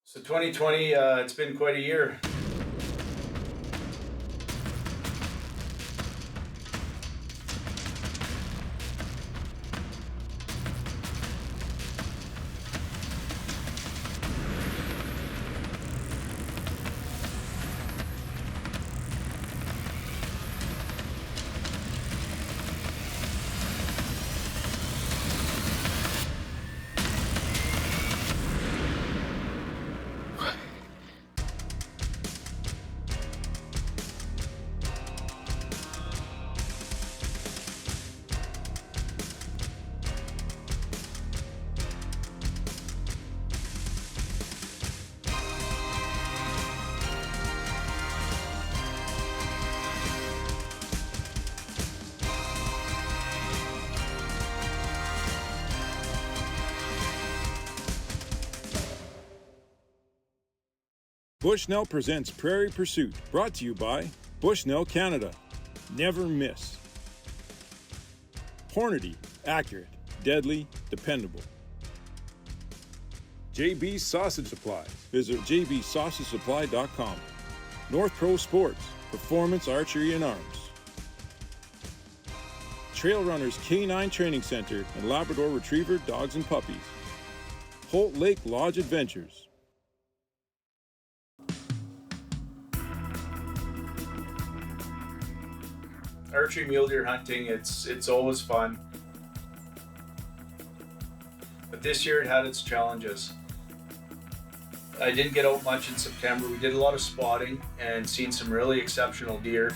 So 2020, it's been quite a year. Bushnell presents Prairie Pursuit, brought to you by Bushnell Canada. Never miss. Hornady, accurate, deadly, dependable. JB's Sausage Supply. Visit jbsausagesupply.com. North Pro Sports, performance archery and arms. Trail Runners K9 Training Center and Labrador Retriever Dogs and Puppies. Holt Lake Lodge Adventures. Archery mule deer hunting, it's always fun. But this year it had its challenges. I didn't get out much in September. We did a lot of spotting and seen some really exceptional deer.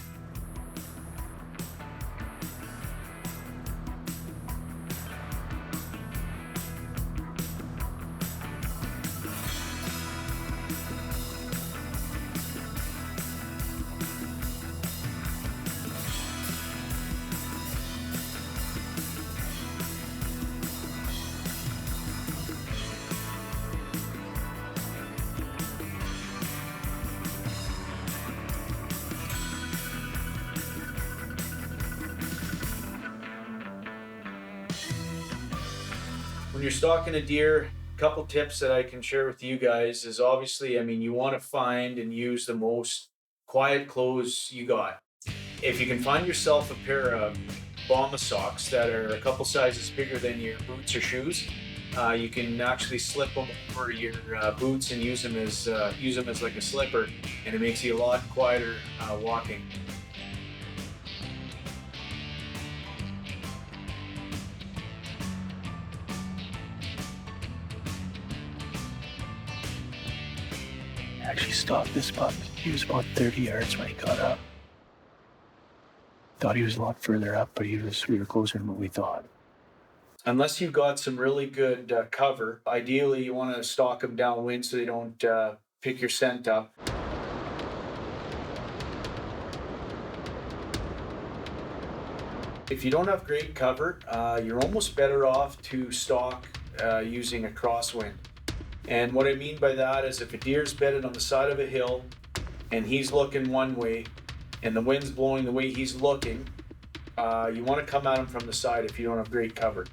When you're stalking a deer, a couple tips that I can share with you guys is obviously, you want to find and use the most quiet clothes you got. If you can find yourself a pair of bomber socks that are a couple sizes bigger than your boots or shoes, you can actually slip them over your boots and use them as like a slipper, and it makes you a lot quieter walking. Actually stalked this pup. He was about 30 yards when he got up. Thought he was a lot further up, but we were closer than what we thought. Unless you've got some really good cover, ideally you want to stalk them downwind so they don't pick your scent up. If you don't have great cover, you're almost better off to stalk using a crosswind. And what I mean by that is if a deer's bedded on the side of a hill and he's looking one way and the wind's blowing the way he's looking, you want to come at him from the side if you don't have great cover,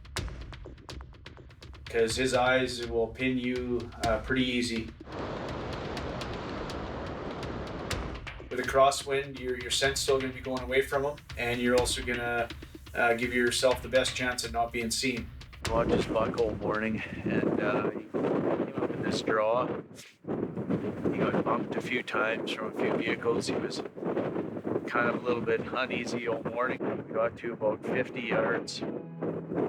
because his eyes will pin you pretty easy. With a crosswind, your scent's still going to be going away from him, and you're also going to give yourself the best chance at not being seen. I watched this buck all morning, and he came up in this draw. He got bumped a few times from a few vehicles. He was kind of a little bit uneasy all morning. We got to about 50 yards. He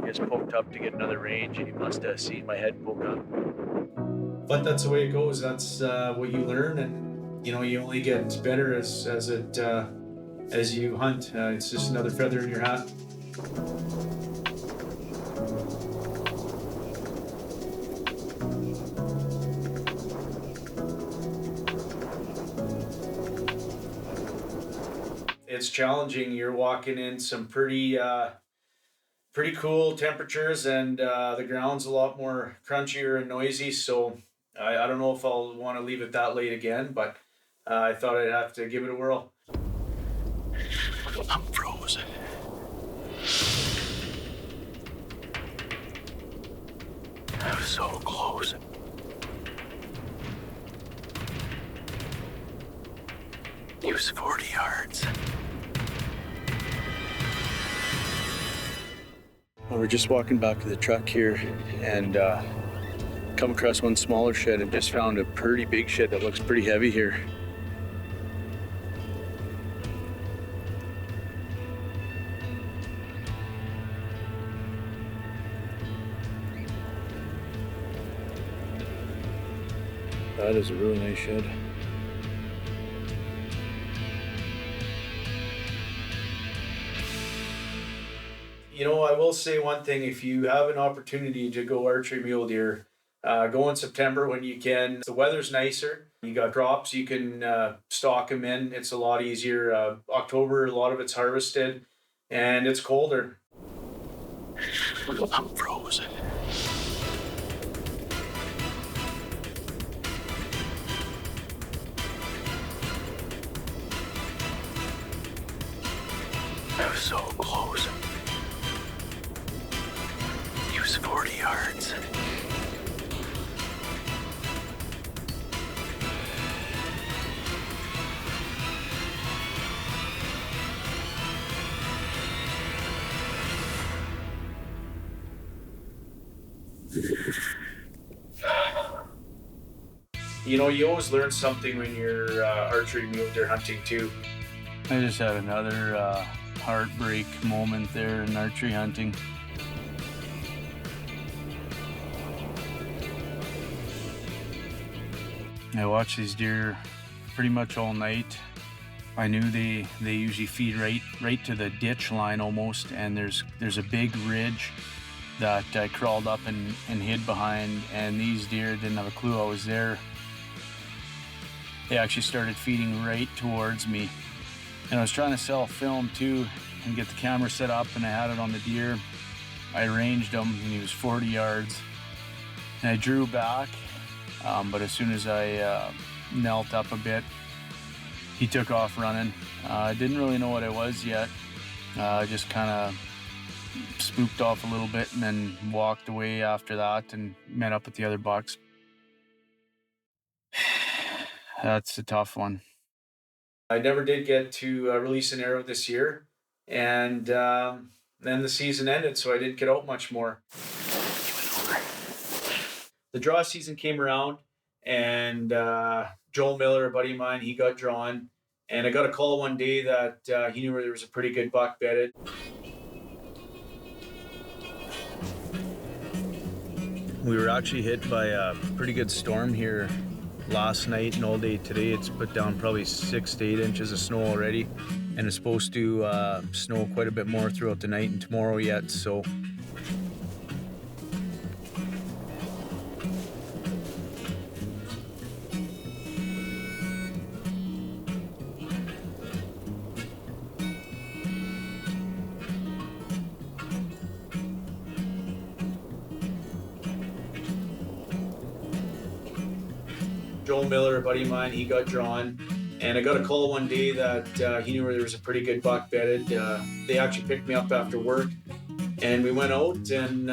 just poked up to get another range, and he must have seen my head poke up. But that's the way it goes. That's what you learn, and you only get better as you hunt. It's just another feather in your hat. It's challenging. You're walking in some pretty cool temperatures, and the ground's a lot more crunchier and noisy. So I don't know if I'll want to leave it that late again, but I thought I'd have to give it a whirl. I'm frozen. I was so close. Use 40 yards. Well, we're just walking back to the truck here and come across one smaller shed and just found a pretty big shed that looks pretty heavy here. That is a really nice shed. You know, I will say one thing: if you have an opportunity to go archery mule deer, go in September when you can. The weather's nicer. You got drops you can stalk them in. It's a lot easier. October, a lot of it's harvested, and it's colder. I'm frozen. I was so close. Use 40 yards. You know, you always learn something when you're archery mule deer hunting too. I just had another heartbreak moment there in archery hunting. I watched these deer pretty much all night. I knew they usually feed right to the ditch line almost, and there's a big ridge that I crawled up and hid behind, and these deer didn't have a clue I was there. They actually started feeding right towards me. And I was trying to sell film too and get the camera set up, and I had it on the deer. I ranged him and he was 40 yards. And I drew back, but as soon as I knelt up a bit, he took off running. I didn't really know what it was yet. I just kind of spooked off a little bit and then walked away after that and met up with the other bucks. That's a tough one. I never did get to release an arrow this year, and then the season ended, so I didn't get out much more. The draw season came around, and Joel Miller, a buddy of mine, he got drawn, and I got a call one day that he knew where there was a pretty good buck bedded. We were actually hit by a pretty good storm here last night and all day today. It's put down probably 6 to 8 inches of snow already, and it's supposed to snow quite a bit more throughout the night and tomorrow yet, so Joel Miller, a buddy of mine, he got drawn, and I got a call one day that he knew where there was a pretty good buck bedded. They actually picked me up after work, and we went out and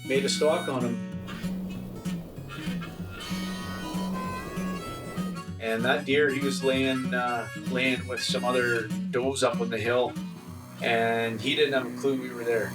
made a stalk on him. And that deer, he was laying with some other does up on the hill, and he didn't have a clue we were there.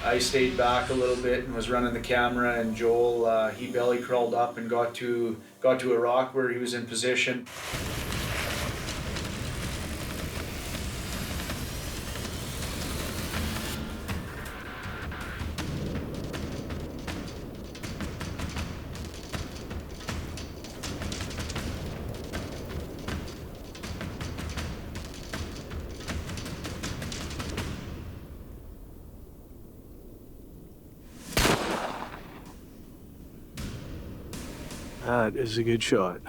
I stayed back a little bit and was running the camera, and Joel, he belly crawled up and got to a rock where he was in position. that is a good shot.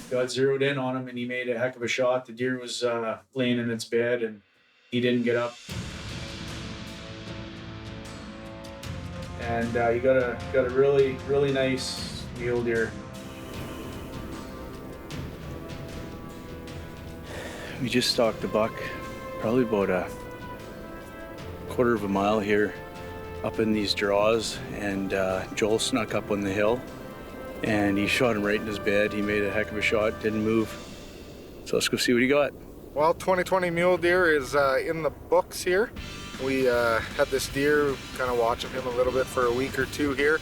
got zeroed in on him, and he made a heck of a shot. The deer was laying in its bed, and he didn't get up. And you got a really nice mule deer. We just stalked a buck, probably about a quarter of a mile here up in these draws, and Joel snuck up on the hill and he shot him right in his bed. He made a heck of a shot, didn't move. So let's go see what he got. Well, 2020 mule deer is in the books here. We had this deer, kind of watching him a little bit for a week or two here.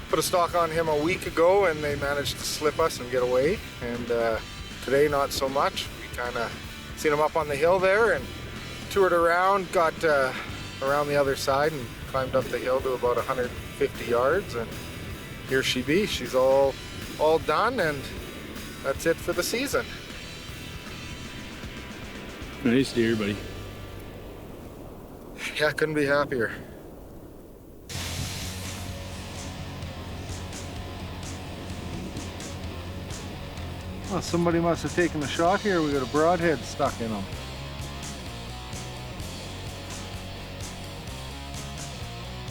Put a stalk on him a week ago and they managed to slip us and get away. And today, not so much. We kind of seen him up on the hill there and toured around, got around the other side and climbed up the hill to about 150 yards. And here she be. She's all done, and that's it for the season. Nice deer, buddy. Yeah, couldn't be happier. Well, somebody must have taken a shot here. We got a broadhead stuck in them.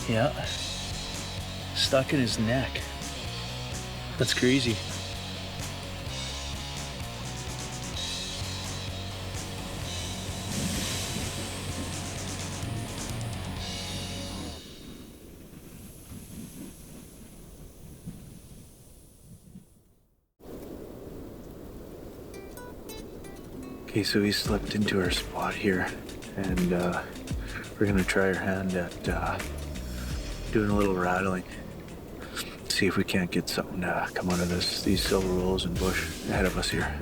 Yeah, stuck in his neck. That's crazy. Okay, so we slipped into our spot here, and we're gonna try our hand at doing a little rattling. See if we can't get something to come out of these silver rolls and bush ahead of us here.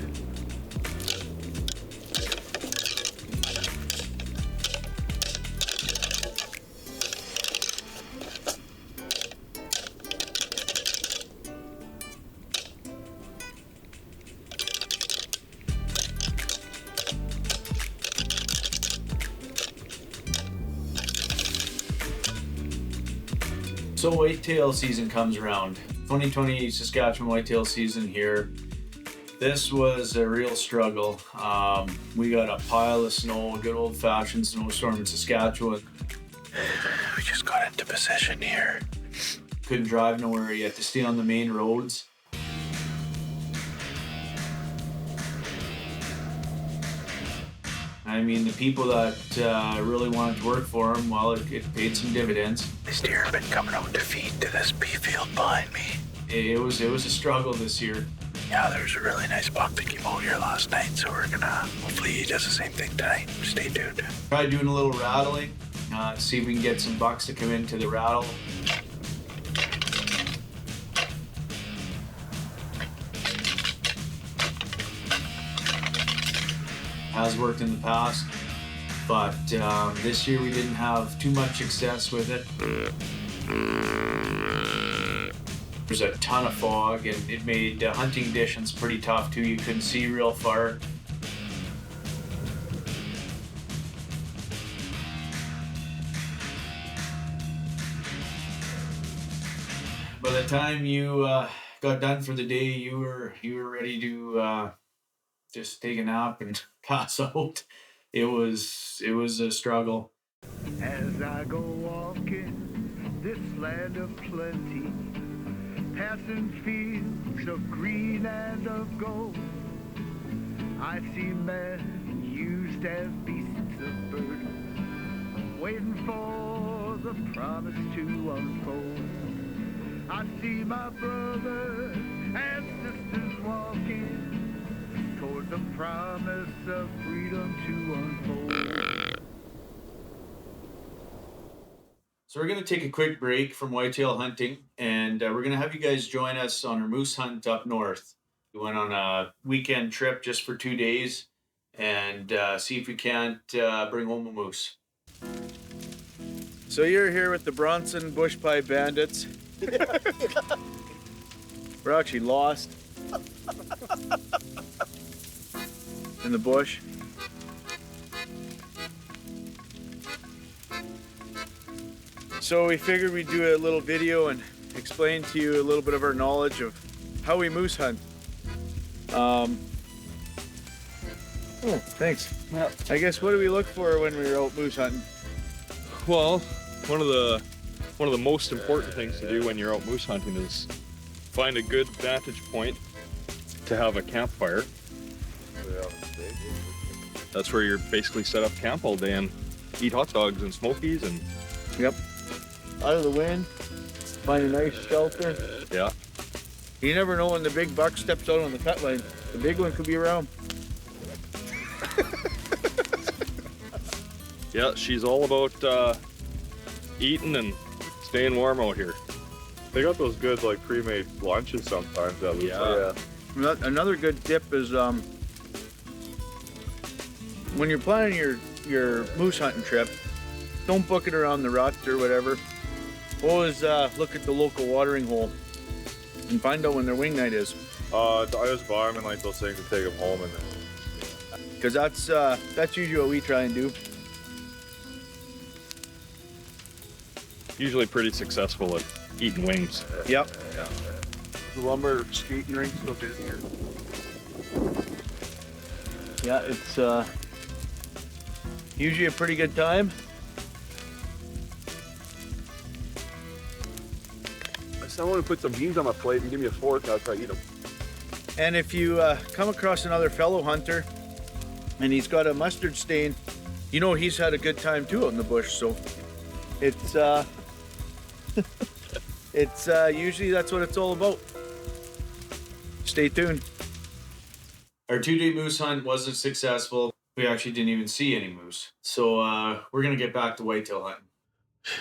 So whitetail season comes around. 2020 Saskatchewan whitetail season here. This was a real struggle. We got a pile of snow, a good old-fashioned snowstorm in Saskatchewan. We just got into position here. Couldn't drive nowhere. You had to stay on the main roads. I mean, the people that really wanted to work for them, well, it paid some dividends. This deer have been coming out to feed to this pea field behind me. It was a struggle this year. Yeah, there was a really nice buck that came out here last night, so we're gonna, hopefully he does the same thing tonight. Stay tuned. Try doing a little rattling, see if we can get some bucks to come into the rattle. Has worked in the past, but this year we didn't have too much success with it. There's a ton of fog, and it made hunting conditions pretty tough too. You couldn't see real far. By the time you got done for the day, you were ready to just take a nap and pass out. It was a struggle. As I go walking this land of plenty, passing fields of green and of gold, I see men used as beasts of burden, waiting for the promise to unfold. I see my brothers and sisters walking toward the promise of freedom to unfold. So we're going to take a quick break from whitetail hunting, and we're going to have you guys join us on our moose hunt up north. We went on a weekend trip just for 2 days and see if we can't bring home a moose. So you're here with the Bronson Bush Pie Bandits. We're actually lost in the bush. So we figured we'd do a little video and explain to you a little bit of our knowledge of how we moose hunt. Thanks. Yeah. I guess what do we look for when we're out moose hunting? Well, one of the most important things to do when you're out moose hunting is find a good vantage point to have a campfire. That's where you're basically set up camp all day and eat hot dogs and smokies and Yep. Out of the wind, find a nice shelter. yeah. You never know when the big buck steps out on the cut line. The big one could be around. Yeah, she's all about eating and staying warm out here. They got those good like pre-made lunches sometimes. That Yeah. Another good tip is when you're planning your moose hunting trip, don't book it around the rut or whatever. Always look at the local watering hole and find out when their wing night is. I just buy them and like those things and take them home and then. Because that's usually what we try and do. Usually pretty successful at eating wings. Yep. The lumber skating ring still busy here. Yeah, it's usually a pretty good time. Someone put some beans on my plate and give me a fork, I'll try to eat them. And if you come across another fellow hunter and he's got a mustard stain, you know he's had a good time too out in the bush. So it's it's usually that's what it's all about. Stay tuned. Our 2-day moose hunt wasn't successful. We actually didn't even see any moose. So we're gonna get back to whitetail hunting.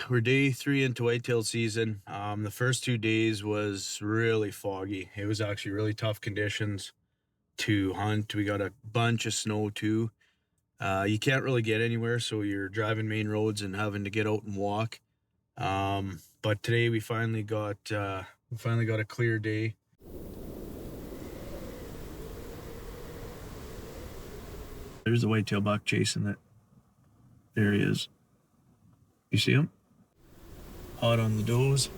We're day 3 into whitetail season. The first 2 days was really foggy. It was actually really tough conditions to hunt. We got a bunch of snow too. You can't really get anywhere, so you're driving main roads and having to get out and walk. But today we finally got a clear day. There's the whitetail buck chasing it. There he is. You see him? Hot on the does.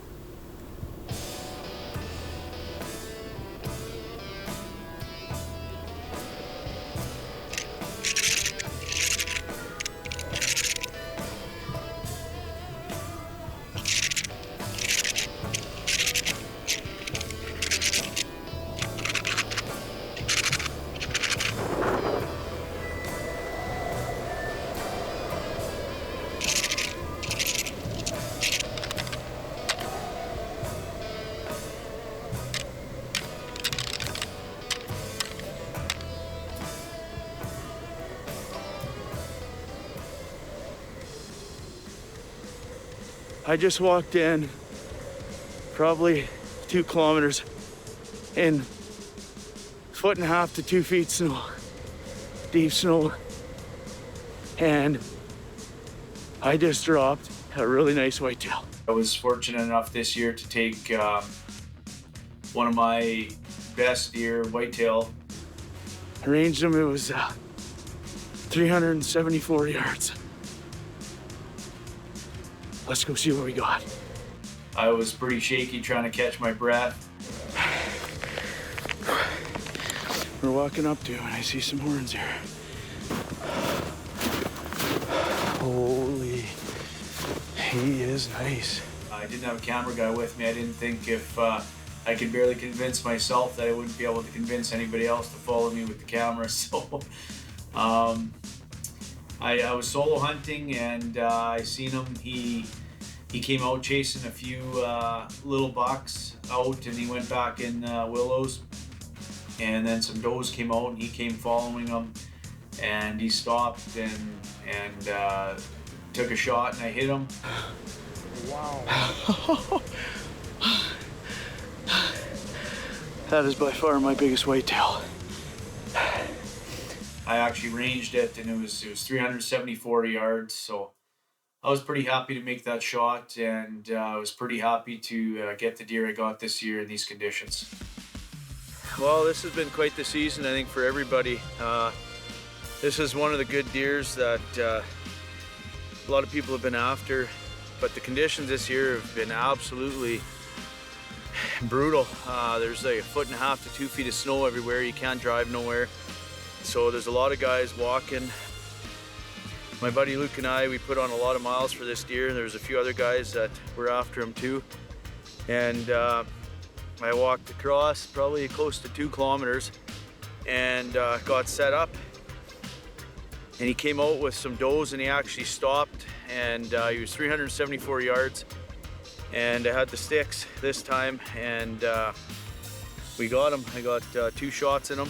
I just walked in probably 2 kilometers in 1.5 to 2 feet snow, deep snow, and I just dropped a really nice whitetail. I was fortunate enough this year to take one of my best deer, whitetail. I ranged him, it was 374 yards. Let's go see what we got. I was pretty shaky trying to catch my breath. We're walking up to, and I see some horns here. Holy, he is nice. I didn't have a camera guy with me. I didn't think if I could barely convince myself that I wouldn't be able to convince anybody else to follow me with the camera. So I was solo hunting, and I seen him. He came out chasing a few little bucks out, and he went back in willows. And then some does came out, and he came following them. And he stopped and took a shot, and I hit him. Wow. That is by far my biggest whitetail. I actually ranged it, and it was 374 yards. So I was pretty happy to make that shot, and I was pretty happy to get the deer I got this year in these conditions. Well, this has been quite the season, I think, for everybody. This is one of the good deers that a lot of people have been after, but the conditions this year have been absolutely brutal. There's like 1.5 to 2 feet of snow everywhere. You can't drive nowhere. So there's a lot of guys walking. My buddy Luke and I, we put on a lot of miles for this deer. There's a few other guys that were after him too. And I walked across probably close to 2 kilometers and got set up. And he came out with some does and he actually stopped, and he was 374 yards. And I had the sticks this time, and we got him. I got 2 shots in him.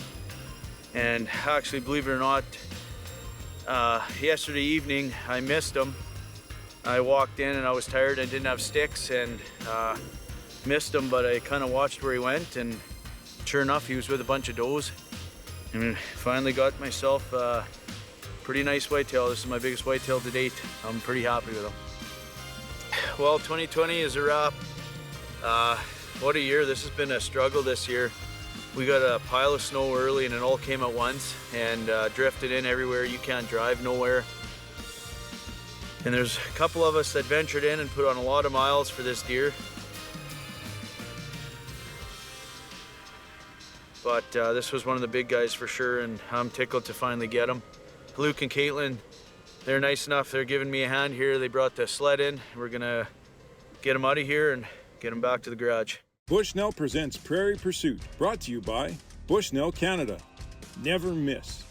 And actually, believe it or not, yesterday evening I missed him. I walked in and I was tired. I didn't have sticks and missed him, but I kind of watched where he went, and sure enough, he was with a bunch of does. And finally got myself a pretty nice whitetail. This is my biggest whitetail to date. I'm pretty happy with him. Well, 2020 is a wrap. What a year. This has been a struggle this year. We got a pile of snow early and it all came at once and drifted in everywhere. You can't drive nowhere. And there's a couple of us that ventured in and put on a lot of miles for this deer. But this was one of the big guys for sure, and I'm tickled to finally get him. Luke and Caitlin, they're nice enough. They're giving me a hand here. They brought the sled in. We're gonna get him out of here and get him back to the garage. Bushnell presents Prairie Pursuit, brought to you by Bushnell Canada. Never miss.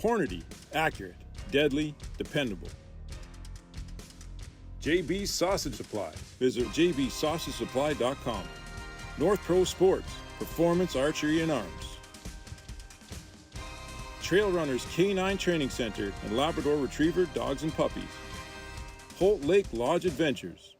Hornady, accurate, deadly, dependable. JB's Sausage Supply. Visit jbsausagesupply.com. North Pro Sports, performance archery and arms. Trail Runners K9 Training Center and Labrador Retriever Dogs and Puppies. Holt Lake Lodge Adventures.